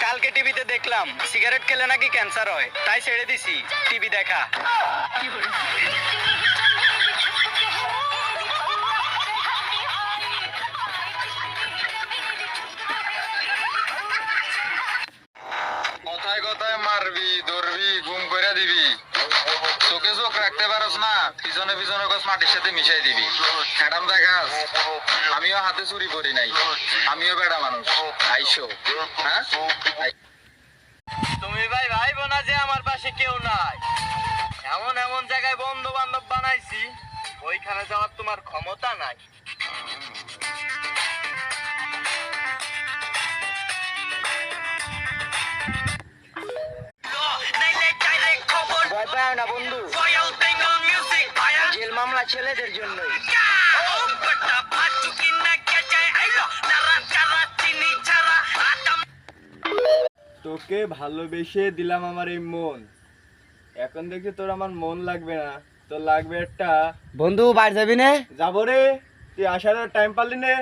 কালকে টিভিতে দেখলাম সিগারেট খেলে নাকি ক্যান্সার হয়, তাই ছেড়ে দিছি টিভি দেখা। কথায় কথায় মারবি ধরবি গুম করে দিবি, চোখে চোখ রাখতে পারস না, পিছনে পিছনে কস মাটির সাথে মিশাই দিবি। ম্যাডাম দেখাস আমিও হাতে চুরি করি নাই, আমিও বেড়া মানুষ। আইসো হ্যাঁ তুমি ভাই ভাইবো না যে আমার পাশে কেউ নাই। এমন এমন জায়গায় বন্ধু বান্ধব বানাইছি, ওইখানে যাওয়ার তোমার ক্ষমতা নাই। ভয় পায় না বন্ধু, জেল মামলা ছেলেদের জন্যই। তোকে ভালোবেসে দিলাম আমার এই মন, এখন দেখি তোর আমার মন লাগবে না, তোর লাগবে একটা বন্ধু বাইরে যাবি না? যাবো রে, তুই আসার টাইম পারলি না।